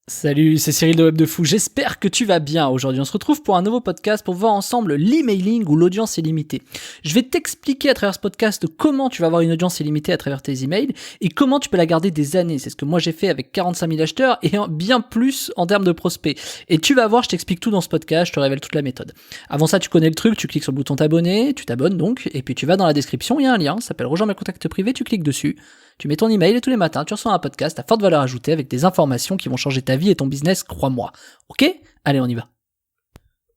Salut, c'est Cyril de Web de Fou, j'espère que tu vas bien. Aujourd'hui on se retrouve pour un nouveau podcast pour voir ensemble l'emailing où l'audience est limitée. Je vais t'expliquer à travers ce podcast comment tu vas avoir une audience illimitée à travers tes emails et comment tu peux la garder des années. C'est ce que moi j'ai fait avec 45 000 acheteurs et bien plus en termes de prospects. Et tu vas voir, je t'explique tout dans ce podcast, je te révèle toute la méthode. Avant ça, tu connais le truc, tu cliques sur le bouton t'abonner, tu t'abonnes donc, et puis tu vas dans la description, il y a un lien, ça s'appelle Rejoins mes contacts privés, tu cliques dessus. Tu mets ton email et tous les matins, tu reçois un podcast à forte valeur ajoutée avec des informations qui vont changer ta vie et ton business, crois-moi. Ok ? Allez, on y va.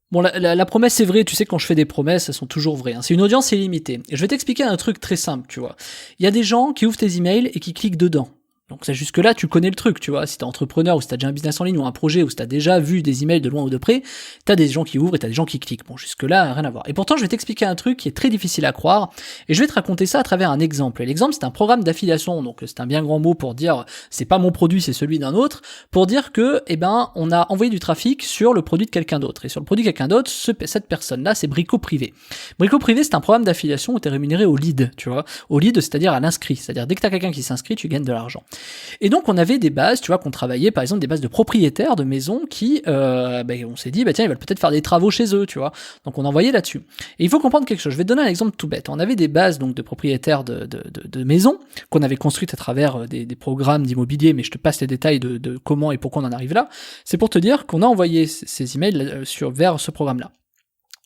Bon, la promesse est vraie, tu sais, quand je fais des promesses, elles sont toujours vraies. C'est une audience illimitée. Et je vais t'expliquer un truc très simple, tu vois. Il y a des gens qui ouvrent tes emails et qui cliquent dedans. Donc ça, jusque-là, tu connais le truc, tu vois. Si t'es entrepreneur ou si t'as déjà un business en ligne ou un projet ou si t'as déjà vu des emails de loin ou de près, t'as des gens qui ouvrent et t'as des gens qui cliquent. Bon, jusque-là, rien à voir. Et pourtant, je vais t'expliquer un truc qui est très difficile à croire et je vais te raconter ça à travers un exemple. Et l'exemple, c'est un programme d'affiliation. Donc c'est un bien grand mot pour dire, c'est pas mon produit, c'est celui d'un autre. Pour dire que, on a envoyé du trafic sur le produit de quelqu'un d'autre. Et sur le produit de quelqu'un d'autre, cette personne-là, c'est Brico Privé. Brico Privé, c'est un programme d'affiliation où t'es rémunéré au lead, tu vois. Au lead, c'est-à-dire à l'inscrit. C'est-à-dire, dès que t'as quelqu'un qui s'inscrit, tu gagnes de l'argent. Et donc on avait des bases, tu vois, qu'on travaillait, par exemple des bases de propriétaires de maisons qui, on s'est dit, tiens, ils veulent peut-être faire des travaux chez eux, tu vois. Donc on envoyait là-dessus. Et il faut comprendre quelque chose. Je vais te donner un exemple tout bête. On avait des bases donc de propriétaires de maisons qu'on avait construites à travers des programmes d'immobilier, mais je te passe les détails de comment et pourquoi on en arrive là. C'est pour te dire qu'on a envoyé ces emails vers ce programme-là.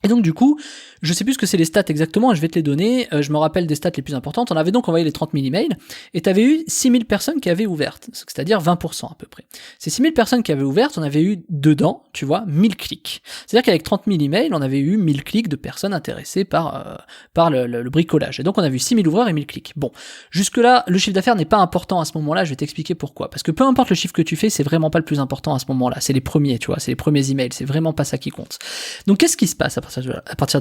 Et donc du coup, je sais plus ce que c'est les stats exactement, je vais te les donner, je me rappelle des stats les plus importantes. On avait donc envoyé les 30 000 emails, et tu avais eu 6 000 personnes qui avaient ouvert, c'est-à-dire 20% à peu près. Ces 6 000 personnes qui avaient ouvert, on avait eu dedans, tu vois, 1000 clics. C'est-à-dire qu'avec 30 000 emails, on avait eu 1000 clics de personnes intéressées par le bricolage. Et donc on a vu 6 000 ouvreurs et 1000 clics. Bon, jusque-là, le chiffre d'affaires n'est pas important à ce moment-là, je vais t'expliquer pourquoi. Parce que peu importe le chiffre que tu fais, c'est vraiment pas le plus important à ce moment-là. C'est les premiers, tu vois, c'est les premiers emails, c'est vraiment pas ça qui compte. Donc qu'est-ce qui se passe à partir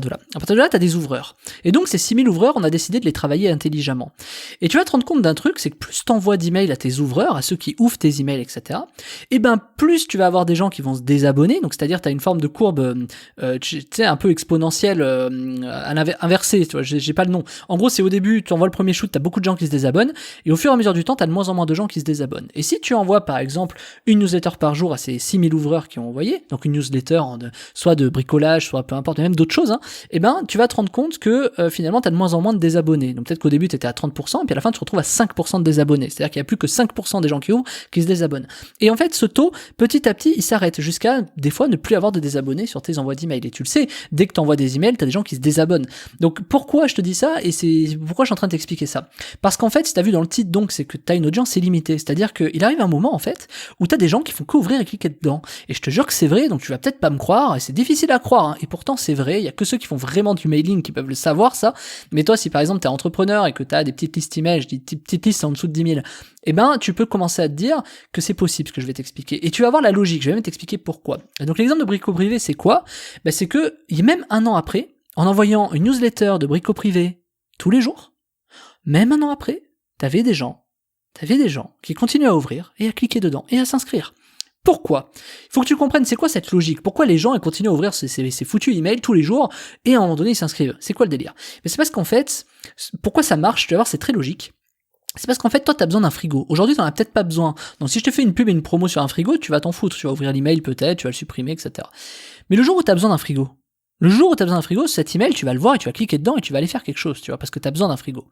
de là, tu as des ouvreurs. Et donc, ces 6000 ouvreurs, on a décidé de les travailler intelligemment. Et tu vas te rendre compte d'un truc, c'est que plus t'envoies d'emails à tes ouvreurs, à ceux qui ouvrent tes emails, etc., plus tu vas avoir des gens qui vont se désabonner. Donc, c'est-à-dire, tu as une forme de courbe, tu sais, un peu exponentielle, inversée, tu vois, j'ai pas le nom. En gros, c'est au début, tu envoies le premier shoot, tu as beaucoup de gens qui se désabonnent, et au fur et à mesure du temps, tu as de moins en moins de gens qui se désabonnent. Et si tu envoies, par exemple, une newsletter par jour à ces 6000 ouvreurs qui ont envoyé, donc une newsletter soit de bricolage, soit peu importe, même d'autres choses, tu vas te rendre compte que finalement tu as de moins en moins de désabonnés. Donc peut-être qu'au début tu étais à 30%, et puis à la fin tu te retrouves à 5% de désabonnés. C'est-à-dire qu'il n'y a plus que 5% des gens qui ouvrent qui se désabonnent. Et en fait ce taux, petit à petit, il s'arrête jusqu'à des fois ne plus avoir de désabonnés sur tes envois d'emails. Et tu le sais, dès que tu envoies des emails, tu as des gens qui se désabonnent. Donc pourquoi je te dis ça, et c'est pourquoi je suis en train de t'expliquer ça? Parce qu'en fait, si tu as vu dans le titre, donc c'est que tu as une audience illimitée. C'est-à-dire qu'il arrive un moment en fait où tu as des gens qui font qu'ouvrir et cliquer dedans. Et je te jure que c'est vrai, donc tu vas peut-être pas me croire, et c'est difficile à croire, hein. Et pourtant c'est vrai, il y a que ceux qui font vraiment du mailing qui peuvent le savoir ça. Mais toi, si par exemple t'es entrepreneur et que t'as des petites listes email, je dis petites listes en dessous de 10 000, tu peux commencer à te dire que c'est possible, ce que je vais t'expliquer. Et tu vas voir la logique, je vais même t'expliquer pourquoi. Et donc l'exemple de Brico Privé, c'est quoi? C'est que même un an après, en envoyant une newsletter de Brico Privé tous les jours, même un an après, t'avais des gens qui continuent à ouvrir et à cliquer dedans et à s'inscrire. Pourquoi? Il faut que tu comprennes c'est quoi cette logique. Pourquoi les gens continuent à ouvrir ces foutus emails tous les jours et à un moment donné ils s'inscrivent? C'est quoi le délire? Mais c'est parce qu'en fait, pourquoi ça marche? Tu vas voir, c'est très logique. C'est parce qu'en fait, toi, t'as besoin d'un frigo. Aujourd'hui, t'en as peut-être pas besoin. Donc, si je te fais une pub et une promo sur un frigo, tu vas t'en foutre. Tu vas ouvrir l'email peut-être, tu vas le supprimer, etc. Mais le jour où t'as besoin d'un frigo, cet email, tu vas le voir et tu vas cliquer dedans et tu vas aller faire quelque chose, tu vois, parce que tu as besoin d'un frigo.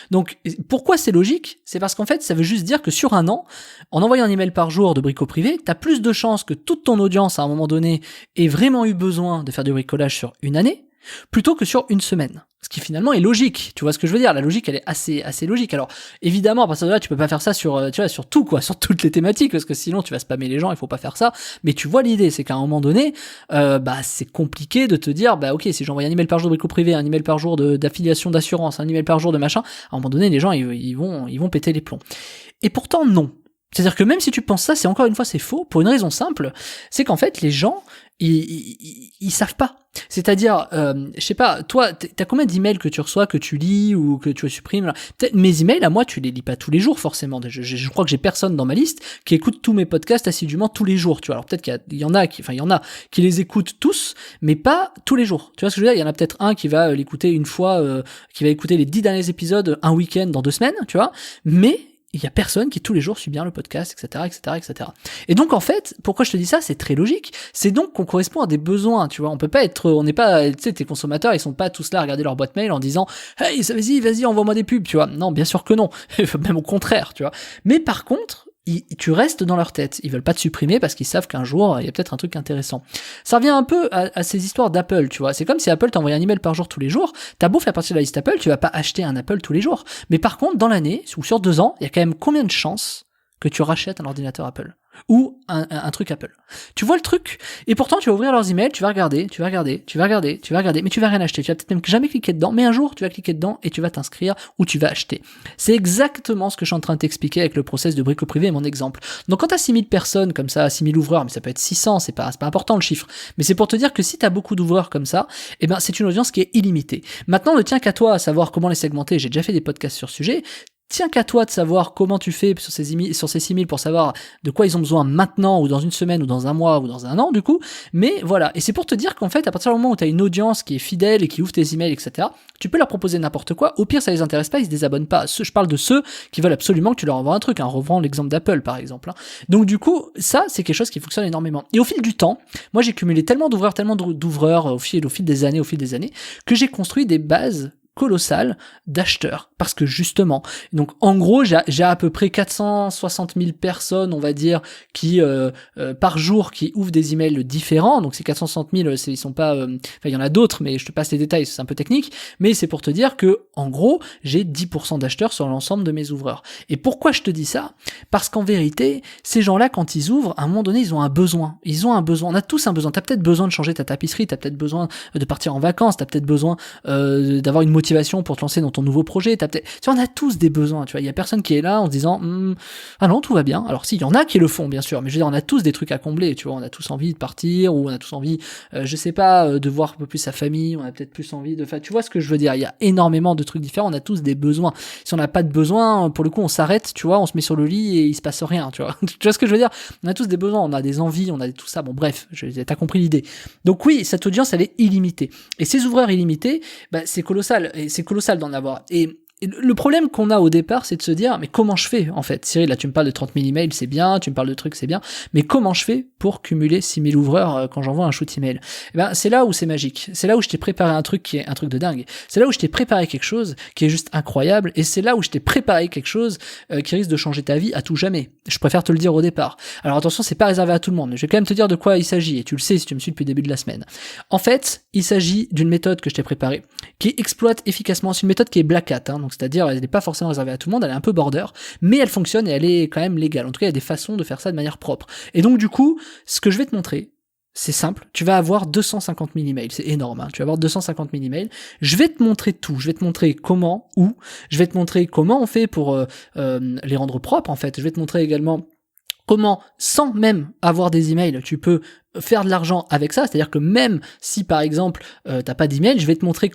Donc, pourquoi c'est logique? C'est parce qu'en fait, ça veut juste dire que sur un an, en envoyant un email par jour de Brico Privé, tu as plus de chances que toute ton audience, à un moment donné, ait vraiment eu besoin de faire du bricolage sur une année, plutôt que sur une semaine. Ce qui finalement est logique, tu vois ce que je veux dire? La logique, elle est assez logique. Alors, évidemment, à partir de là, tu peux pas faire ça sur tout, quoi, sur toutes les thématiques, parce que sinon tu vas spammer les gens, il faut pas faire ça. Mais tu vois l'idée, c'est qu'à un moment donné, c'est compliqué de te dire, ok, si j'envoie un email par jour de Brico Privé, un email par jour d'affiliation d'assurance, un email par jour de machin, à un moment donné, les gens, ils vont péter les plombs. Et pourtant, non. C'est-à-dire que même si tu penses ça, c'est encore une fois, c'est faux, pour une raison simple, c'est qu'en fait, les gens, ils savent pas. C'est-à-dire, je sais pas, toi, t'as combien d'emails que tu reçois, que tu lis ou que tu supprimes là? Peut-être mes emails, à moi, tu les lis pas tous les jours, forcément. Je crois que j'ai personne dans ma liste qui écoute tous mes podcasts assidûment tous les jours, tu vois. Alors peut-être qu'il y en a qui les écoutent tous, mais pas tous les jours. Tu vois ce que je veux dire? Il y en a peut-être un qui va l'écouter une fois, qui va écouter les 10 derniers épisodes un week-end dans 2 semaines, tu vois. Mais il y a personne qui tous les jours suit bien le podcast, etc., etc., etc. Et donc en fait, pourquoi je te dis ça, c'est très logique. C'est donc qu'on correspond à des besoins, tu vois. On n'est pas, tu sais, tes consommateurs, ils sont pas tous là à regarder leur boîte mail en disant, hey, vas-y, envoie-moi des pubs, tu vois. Non, bien sûr que non. Même au contraire, tu vois. Mais par contre, tu restes dans leur tête. Ils veulent pas te supprimer parce qu'ils savent qu'un jour, il y a peut-être un truc intéressant. Ça revient un peu à ces histoires d'Apple, tu vois. C'est comme si Apple t'envoyait un email par jour tous les jours. T'as beau faire partie de la liste Apple, tu vas pas acheter un Apple tous les jours. Mais par contre, dans l'année, ou sur 2 ans, il y a quand même combien de chances que tu rachètes un ordinateur Apple? Ou un truc Apple. Tu vois le truc? Et pourtant, tu vas ouvrir leurs emails, tu vas regarder, mais tu vas rien acheter. Tu vas peut-être même jamais cliquer dedans, mais un jour, tu vas cliquer dedans et tu vas t'inscrire ou tu vas acheter. C'est exactement ce que je suis en train de t'expliquer avec le process de Brico Privé et mon exemple. Donc, quand t'as 6000 personnes comme ça, 6000 ouvreurs, mais ça peut être 600, c'est pas important le chiffre. Mais c'est pour te dire que si t'as beaucoup d'ouvreurs comme ça, eh ben, c'est une audience qui est illimitée. Maintenant, ne tient qu'à toi à savoir comment les segmenter. J'ai déjà fait des podcasts sur ce sujet. Tiens qu'à toi de savoir comment tu fais sur ces 6000 pour savoir de quoi ils ont besoin maintenant ou dans une semaine ou dans un mois ou dans un an du coup. Mais voilà, et c'est pour te dire qu'en fait à partir du moment où tu as une audience qui est fidèle et qui ouvre tes emails, etc., tu peux leur proposer n'importe quoi. Au pire ça les intéresse pas, ils se désabonnent pas. Je parle de ceux qui veulent absolument que tu leur envoies un truc, hein. Reprends l'exemple d'Apple par exemple. Donc du coup ça c'est quelque chose qui fonctionne énormément. Et au fil du temps, moi j'ai cumulé tellement d'ouvreurs au fil des années que j'ai construit des bases colossal d'acheteurs, parce que justement, donc en gros j'ai à peu près 460 000 personnes, on va dire, qui par jour qui ouvrent des emails différents. Donc ces 460 000, ils sont pas, enfin il y en a d'autres, mais je te passe les détails, c'est un peu technique, mais c'est pour te dire que en gros j'ai 10% d'acheteurs sur l'ensemble de mes ouvreurs. Et pourquoi je te dis ça? Parce qu'en vérité, ces gens-là quand ils ouvrent, à un moment donné ils ont un besoin, on a tous un besoin. T'as peut-être besoin de changer ta tapisserie, t'as peut-être besoin de partir en vacances, t'as peut-être besoin d'avoir une motivation pour te lancer dans ton nouveau projet, tu vois, on a tous des besoins, tu vois, il y a personne qui est là en se disant ah non, tout va bien. Alors si, il y en a qui le font bien sûr, mais je veux dire, on a tous des trucs à combler, tu vois, on a tous envie de partir, ou on a tous envie je sais pas, de voir un peu plus sa famille, on a peut-être plus envie de faire, tu vois ce que je veux dire, il y a énormément de trucs différents, on a tous des besoins. Si on n'a pas de besoin, pour le coup on s'arrête, tu vois, on se met sur le lit et il se passe rien, tu vois. Tu vois ce que je veux dire, on a tous des besoins, on a des envies, on a tout ça, bon bref, t'as compris l'idée. Donc oui, cette audience elle est illimitée, et ces ouvreurs illimités, bah, c'est colossal, et c'est colossal d'en avoir. Et le problème qu'on a au départ, c'est de se dire, mais comment je fais, en fait? Cyril, là, tu me parles de 30 000 emails, c'est bien, tu me parles de trucs, c'est bien, mais comment je fais pour cumuler 6000 ouvreurs quand j'envoie un shoot email? Eh ben, c'est là où c'est magique. C'est là où je t'ai préparé un truc qui est un truc de dingue. C'est là où je t'ai préparé quelque chose qui est juste incroyable, et c'est là où je t'ai préparé quelque chose qui risque de changer ta vie à tout jamais. Je préfère te le dire au départ. Alors attention, c'est pas réservé à tout le monde, mais je vais quand même te dire de quoi il s'agit, et tu le sais si tu me suis depuis le début de la semaine. En fait, il s'agit d'une méthode que je t'ai préparée, qui exploite efficacement, c'est une méthode qui est Black Hat, hein, donc c'est-à-dire elle n'est pas forcément réservée à tout le monde, elle est un peu border, mais elle fonctionne et elle est quand même légale. En tout cas, il y a des façons de faire ça de manière propre. Et donc du coup, ce que je vais te montrer, c'est simple, tu vas avoir 250 000 emails, c'est énorme, hein. Tu vas avoir 250 000 emails, je vais te montrer tout, je vais te montrer comment, où, je vais te montrer comment on fait pour les rendre propres en fait, je vais te montrer également comment, sans même avoir des emails, tu peux faire de l'argent avec ça, c'est-à-dire que même si par exemple t'as pas d'email, je vais te montrer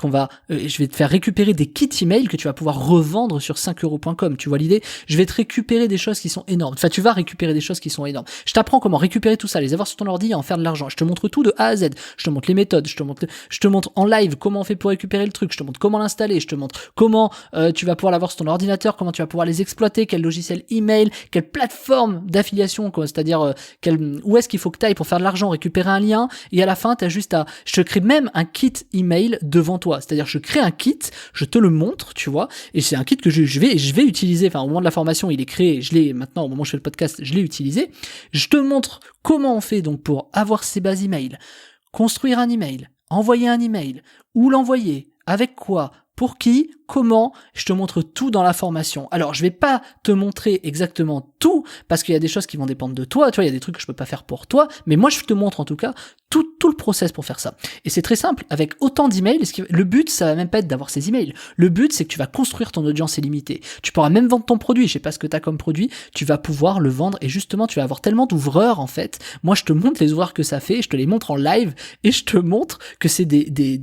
je vais te faire récupérer des kits email que tu vas pouvoir revendre sur 5euros.com, tu vois l'idée? Je vais te récupérer des choses qui sont énormes, enfin tu vas récupérer des choses qui sont énormes. Je t'apprends comment récupérer tout ça, les avoir sur ton ordi et en faire de l'argent. Je te montre tout de A à Z, je te montre les méthodes, je te montre en live comment on fait pour récupérer le truc, je te montre comment l'installer, je te montre comment tu vas pouvoir l'avoir sur ton ordinateur, comment tu vas pouvoir les exploiter, quel logiciel email, quelle plateforme d'affiliation, c'est-à-dire où est-ce qu'il faut que tu ailles pour faire de l'argent, récupérer un lien, et à la fin je te crée même un kit email devant toi, c'est-à-dire je crée un kit, je te le montre, tu vois, et c'est un kit que je vais utiliser, enfin au moment de la formation il est créé, je l'ai maintenant, au moment où je fais le podcast, je l'ai utilisé, je te montre comment on fait donc pour avoir ces bases email, construire un email, envoyer un email, où l'envoyer, avec quoi, pour qui, comment, je te montre tout dans la formation. Alors, je vais pas te montrer exactement tout, parce qu'il y a des choses qui vont dépendre de toi, tu vois, il y a des trucs que je peux pas faire pour toi, mais moi, je te montre en tout cas tout le process pour faire ça. Et c'est très simple, avec autant d'emails, le but, ça va même pas être d'avoir ces emails. Le but, c'est que tu vas construire ton audience illimitée. Tu pourras même vendre ton produit, je sais pas ce que t'as comme produit, tu vas pouvoir le vendre, et justement, tu vas avoir tellement d'ouvreurs, en fait. Moi, je te montre les ouvreurs que ça fait, je te les montre en live, et je te montre que c'est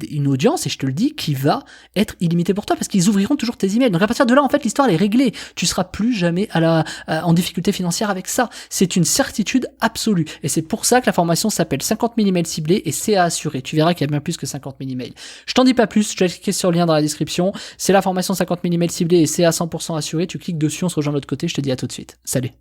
une audience, et je te le dis, qui va être illimitée pour toi, parce qu'ils ouvriront toujours tes emails. Donc à partir de là, en fait, l'histoire elle est réglée. Tu seras plus jamais en difficulté difficultés financières avec ça. C'est une certitude absolue. Et c'est pour ça que la formation s'appelle 50 000 emails ciblés et CA assuré. Tu verras qu'il y a bien plus que 50 000 emails. Je t'en dis pas plus, je te laisse cliquer sur le lien dans la description. C'est la formation 50 000 emails ciblés et CA 100% assuré. Tu cliques dessus, on se rejoint de l'autre côté. Je te dis à tout de suite. Salut.